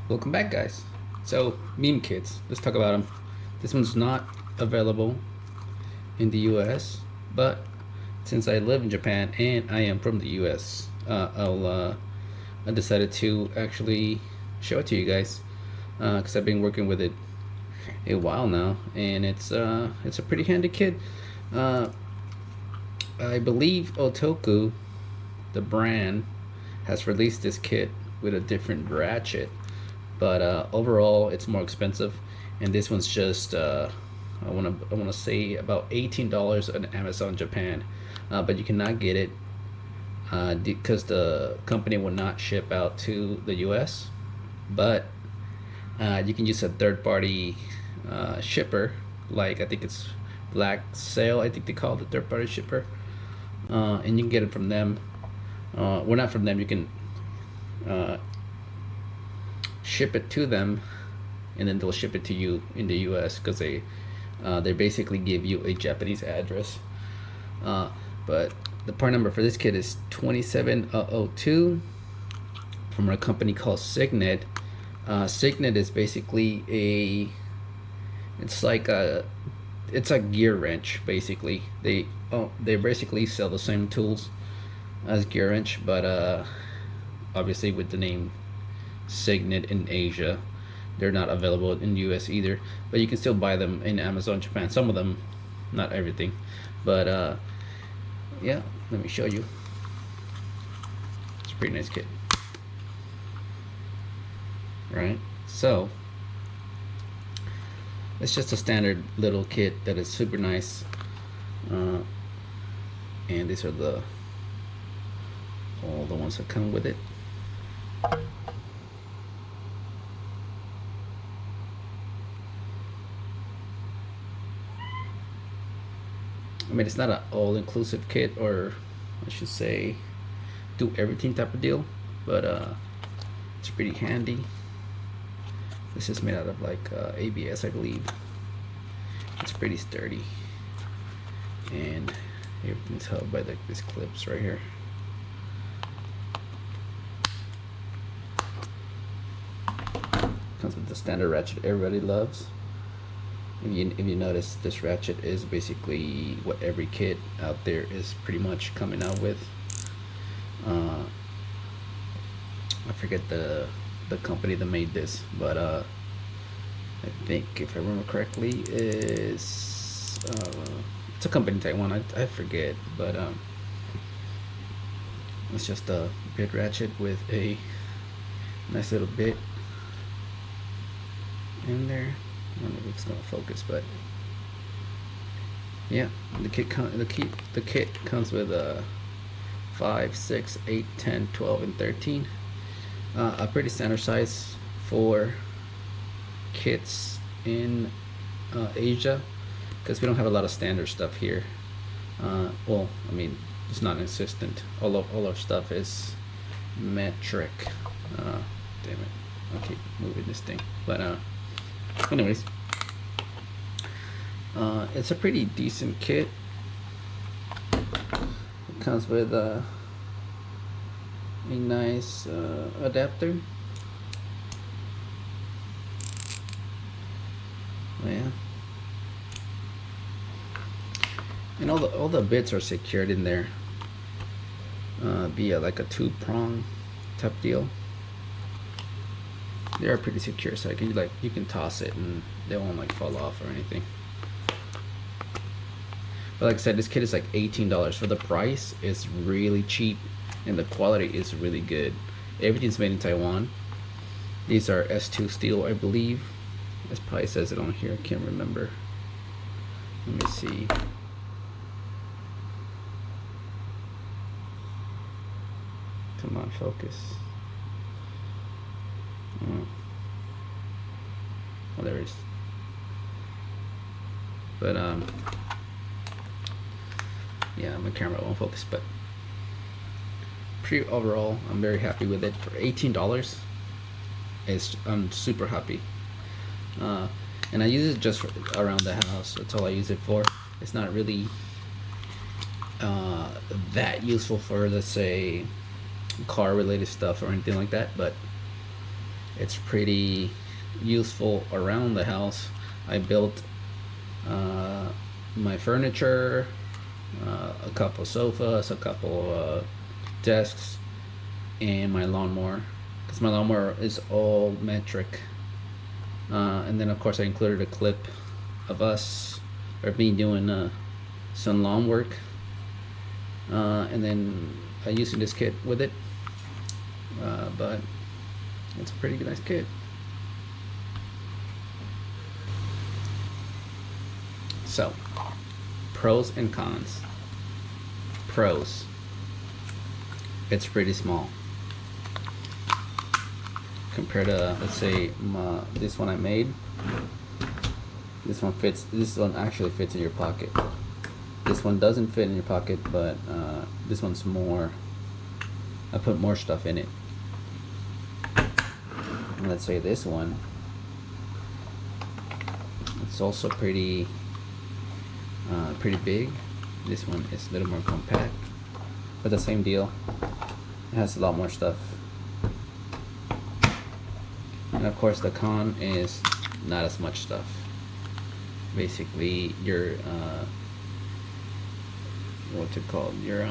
Welcome back, guys. So, meme kits. Let's talk about them. This one's not available in the US, but since I live in Japan and I am from the US, I decided to actually show it to you guys because I've been working with it a while now, and it's a pretty handy kit. Uh, I believe Otoku, the brand, has released this kit with a different ratchet, but overall it's more expensive, and this one's just I want to say about $18 on Amazon Japan, but you cannot get it because the company will not ship out to the US, but you can use a third-party shipper, like I think it's Black Sail, I think they call it, the third-party shipper, and you can get it from them. Well, not from them. You can ship it to them, and then they'll ship it to you in the U.S. because they basically give you a Japanese address. But the part number for this kit is 27002 from a company called Signet. Signet is basically it's like a gear wrench basically. They basically sell the same tools as gear wrench, but obviously with the name Signet in Asia, they're not available in the US either, but you can still buy them in Amazon Japan, some of them, not everything. But yeah, let me show you. It's a pretty nice kit, right? So it's just a standard little kit that is super nice, and these are all the ones that come with it. I mean, it's not an all-inclusive kit, or I should say do everything type of deal, but it's pretty handy. This is made out of like ABS, I believe. It's pretty sturdy, and everything's held by these clips right here. Comes with the standard ratchet everybody loves. If you notice, this ratchet is basically what every kit out there is pretty much coming out with. I forget the company that made this, but I think, if I remember correctly, is it's a company in Taiwan. I forget, but it's just a bit ratchet with a nice little bit in there. I don't know if it's gonna focus, but yeah, the kit comes with 5, 6, 8, 10, 12, and 13. A pretty standard size for kits in Asia, because we don't have a lot of standard stuff here. Well, I mean, it's not consistent. All our stuff is metric. Damn it, I'll keep moving this thing, but anyways, it's a pretty decent kit. It comes with a nice adapter. Yeah, and all the bits are secured in there via like a 2-prong type deal. They are pretty secure, so you can toss it and they won't like fall off or anything. But like I said, this kit is like $18 for the price. It's really cheap, and the quality is really good. Everything's made in Taiwan. These are S2 steel, I believe. It probably says it on here. I can't remember. Let me see. Come on, focus. Oh, there it is. But yeah, my camera won't focus, but overall, I'm very happy with it. For $18, I'm super happy. And I use it just around the house. That's all I use it for. It's not really that useful for, let's say, car related stuff or anything like that, but It's pretty useful around the house. I built my furniture, a couple sofas, a couple desks, and my lawnmower, because my lawnmower is all metric. And then of course I included a clip of us or me doing some lawn work, and then using this kit with it. But it's a pretty nice kit. So, pros and cons. Pros: it's pretty small compared to, let's say, this one I made. This one actually fits in your pocket. This one doesn't fit in your pocket, but this one's more, I put more stuff in it. And let's say this one, it's also pretty big. This one is a little more compact, but the same deal. It has a lot more stuff. And of course the con is not as much stuff. Basically your what's it called, your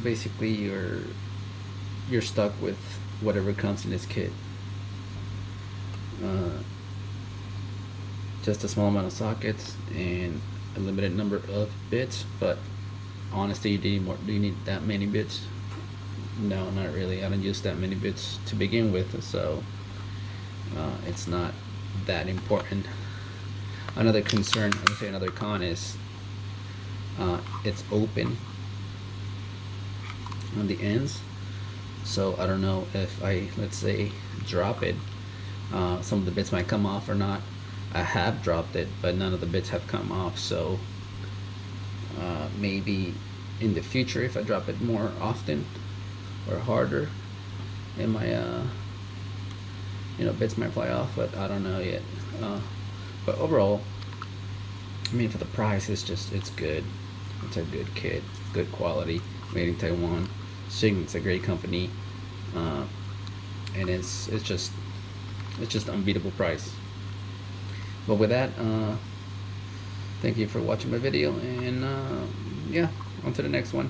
basically you're stuck with whatever comes in this kit. Just a small amount of sockets and a limited number of bits, but honestly, do you need that many bits? No, not really. I don't use that many bits to begin with, so it's not that important. Another concern, I would say another con, is it's open on the ends, so I don't know if I, let's say, drop it, some of the bits might come off or not. I have dropped it, but none of the bits have come off, so maybe in the future, if I drop it more often or harder, and my bits might fly off, but I don't know yet. But overall, I mean, for the price, it's good. It's a good kit, good quality, made in Taiwan. Signet's a great company, and it's just unbeatable price. But with that, thank you for watching my video, and yeah, on to the next one.